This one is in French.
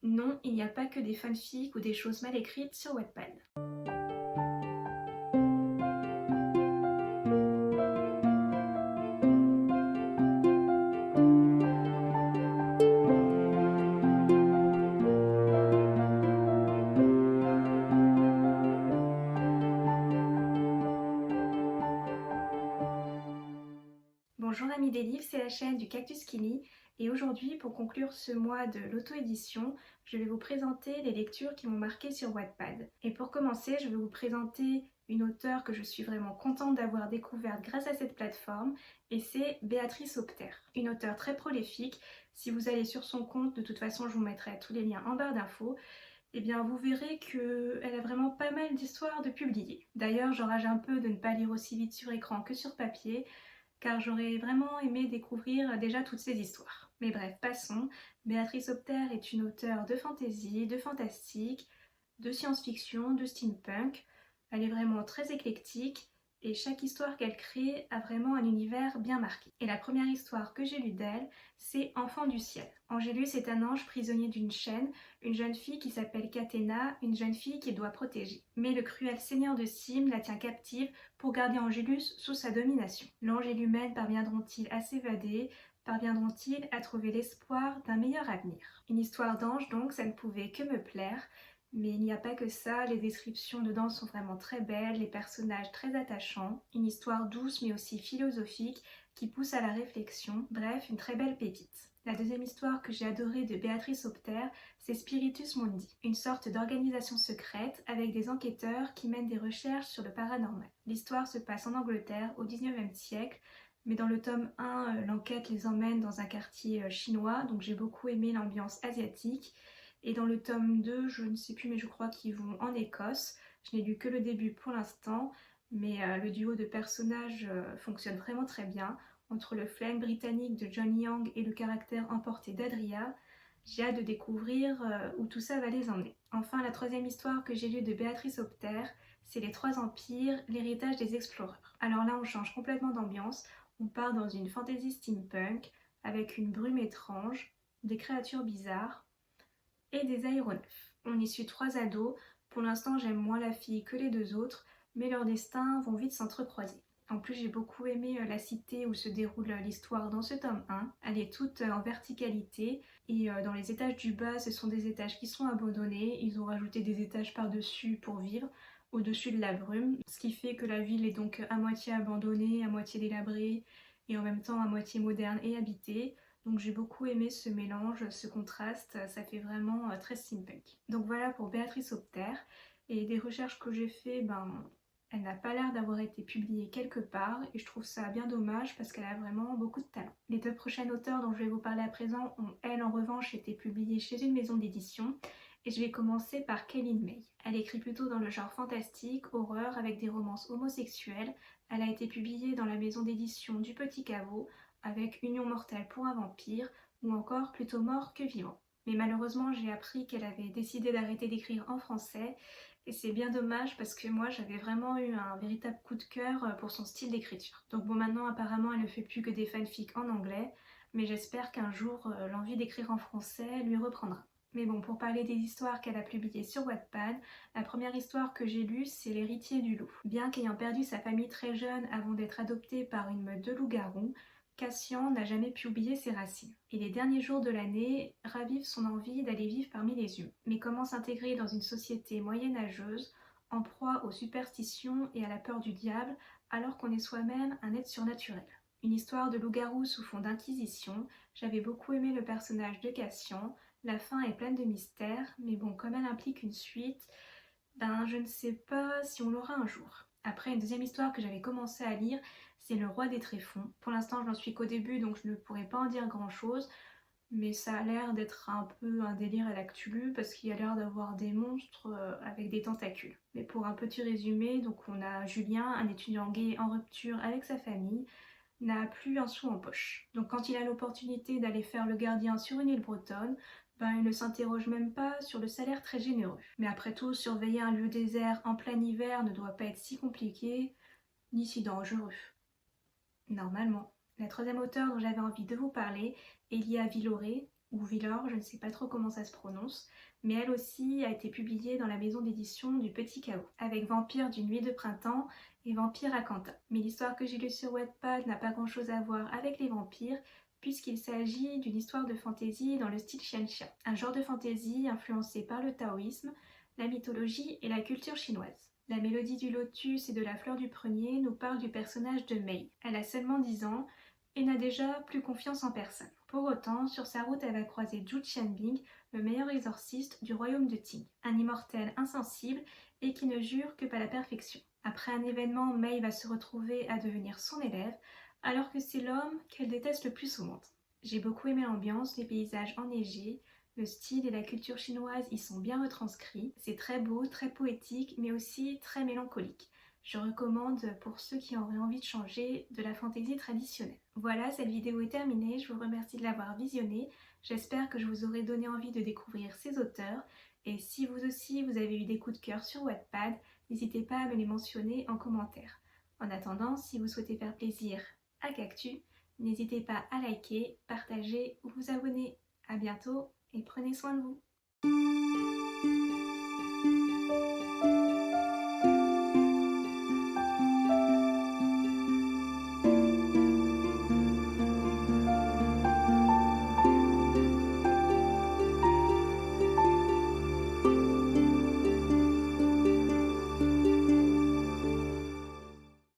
Non, il n'y a pas que des fanfics ou des choses mal écrites sur Wattpad. Bonjour amis des livres, c'est la chaîne du Cactus qui lit et aujourd'hui pour conclure ce mois de l'auto-édition, je vais vous présenter les lectures qui m'ont marqué sur Wattpad. Et pour commencer, je vais vous présenter une auteure que je suis vraiment contente d'avoir découverte grâce à cette plateforme et c'est Béatrice Opter, une auteure très prolifique. Si vous allez sur son compte, de toute façon je vous mettrai tous les liens en barre d'infos. Eh bien vous verrez qu'elle a vraiment pas mal d'histoires de publier. D'ailleurs j'enrage un peu de ne pas lire aussi vite sur écran que sur papier, car j'aurais vraiment aimé découvrir déjà toutes ces histoires. Mais bref, passons. Béatrice Opter est une auteure de fantasy, de fantastique, de science-fiction, de steampunk. Elle est vraiment très éclectique et chaque histoire qu'elle crée a vraiment un univers bien marqué. Et la première histoire que j'ai lue d'elle, c'est Enfant du ciel. Angélus est un ange prisonnier d'une chaîne, une jeune fille qui s'appelle Cathéna, une jeune fille qu'il doit protéger. Mais le cruel seigneur de Cime la tient captive pour garder Angélus sous sa domination. L'ange et l'humaine parviendront-ils à s'évader? Parviendront-ils à trouver l'espoir d'un meilleur avenir? Une histoire d'ange donc, ça ne pouvait que me plaire. Mais il n'y a pas que ça, les descriptions dedans sont vraiment très belles, les personnages très attachants, une histoire douce mais aussi philosophique qui pousse à la réflexion, bref, une très belle pépite. La deuxième histoire que j'ai adorée de Béatrice Opter, c'est Spiritus Mundi, une sorte d'organisation secrète avec des enquêteurs qui mènent des recherches sur le paranormal. L'histoire se passe en Angleterre au 19e siècle, mais dans le tome 1, l'enquête les emmène dans un quartier chinois, donc j'ai beaucoup aimé l'ambiance asiatique. Et dans le tome 2, je ne sais plus, mais je crois qu'ils vont en Écosse. Je n'ai lu que le début pour l'instant, mais le duo de personnages fonctionne vraiment très bien. Entre le flegme britannique de John Young et le caractère emporté d'Adria, j'ai hâte de découvrir où tout ça va les emmener. Enfin, la troisième histoire que j'ai lue de Béatrice Opter, c'est Les Trois Empires, l'héritage des exploreurs. Alors là, on change complètement d'ambiance. On part dans une fantasy steampunk avec une brume étrange, des créatures bizarres et des aéronefs. On y suit trois ados. Pour l'instant, j'aime moins la fille que les deux autres, mais leurs destins vont vite s'entrecroiser. En plus, j'ai beaucoup aimé la cité où se déroule l'histoire dans ce tome 1. Elle est toute en verticalité et dans les étages du bas, ce sont des étages qui sont abandonnés. Ils ont rajouté des étages par-dessus pour vivre, au-dessus de la brume, ce qui fait que la ville est donc à moitié abandonnée, à moitié délabrée et en même temps à moitié moderne et habitée. Donc j'ai beaucoup aimé ce mélange, ce contraste, ça fait vraiment très steampunk. Donc voilà pour Béatrice Opter. Et des recherches que j'ai fait, elle n'a pas l'air d'avoir été publiée quelque part et je trouve ça bien dommage parce qu'elle a vraiment beaucoup de talent. Les deux prochaines auteurs dont je vais vous parler à présent ont, elles, en revanche, été publiées chez une maison d'édition. Et je vais commencer par Kaylin May. Elle écrit plutôt dans le genre fantastique, horreur, avec des romances homosexuelles. Elle a été publiée dans la maison d'édition du Petit Caveau, avec Union mortelle pour un vampire, ou encore Plutôt mort que vivant. Mais malheureusement, j'ai appris qu'elle avait décidé d'arrêter d'écrire en français, et c'est bien dommage parce que moi j'avais vraiment eu un véritable coup de cœur pour son style d'écriture. Donc bon, maintenant apparemment elle ne fait plus que des fanfics en anglais, mais j'espère qu'un jour l'envie d'écrire en français lui reprendra. Mais bon, pour parler des histoires qu'elle a publiées sur Wattpad, la première histoire que j'ai lue, c'est L'héritier du loup. Bien qu'ayant perdu sa famille très jeune avant d'être adopté par une meute de loups-garous, Cassian n'a jamais pu oublier ses racines. Et les derniers jours de l'année ravivent son envie d'aller vivre parmi les humains. Mais comment s'intégrer dans une société moyenâgeuse, en proie aux superstitions et à la peur du diable, alors qu'on est soi-même un être surnaturel? Une histoire de loup-garou sous fond d'inquisition. J'avais beaucoup aimé le personnage de Cassian. La fin est pleine de mystères, mais bon, comme elle implique une suite, je ne sais pas si on l'aura un jour. Après, une deuxième histoire que j'avais commencé à lire, c'est Le Roi des Tréfonds. Pour l'instant, je n'en suis qu'au début, donc je ne pourrais pas en dire grand-chose, mais ça a l'air d'être un peu un délire à l'actu parce qu'il y a l'air d'avoir des monstres avec des tentacules. Mais pour un petit résumé, donc on a Julien, un étudiant gay en rupture avec sa famille, n'a plus un sou en poche. Donc quand il a l'opportunité d'aller faire le gardien sur une île bretonne, il ne s'interroge même pas sur le salaire très généreux. Mais après tout, surveiller un lieu désert en plein hiver ne doit pas être si compliqué, ni si dangereux. Normalement. La troisième auteure dont j'avais envie de vous parler est Lia Villoré. ou Villor, je ne sais pas trop comment ça se prononce, mais elle aussi a été publiée dans la maison d'édition du Petit Chaos, avec Vampire d'une nuit de printemps et Vampire à Quentin. Mais l'histoire que j'ai lue sur Wattpad n'a pas grand chose à voir avec les vampires, puisqu'il s'agit d'une histoire de fantaisie dans le style xianxia, un genre de fantaisie influencé par le taoïsme, la mythologie et la culture chinoise. La mélodie du lotus et de la fleur du prunier nous parle du personnage de Mei. Elle a seulement 10 ans et n'a déjà plus confiance en personne. Pour autant, sur sa route, elle va croiser Zhu Qianbing, le meilleur exorciste du royaume de Qing, un immortel insensible et qui ne jure que par la perfection. Après un événement, Mei va se retrouver à devenir son élève, alors que c'est l'homme qu'elle déteste le plus au monde. J'ai beaucoup aimé l'ambiance, les paysages enneigés, le style et la culture chinoise y sont bien retranscrits. C'est très beau, très poétique, mais aussi très mélancolique. Je recommande pour ceux qui auraient envie de changer de la fantaisie traditionnelle. Voilà, cette vidéo est terminée, je vous remercie de l'avoir visionnée. J'espère que je vous aurai donné envie de découvrir ces auteurs. Et si vous aussi vous avez eu des coups de cœur sur Wattpad, n'hésitez pas à me les mentionner en commentaire. En attendant, si vous souhaitez faire plaisir à Cactus, n'hésitez pas à liker, partager ou vous abonner. À bientôt et prenez soin de vous.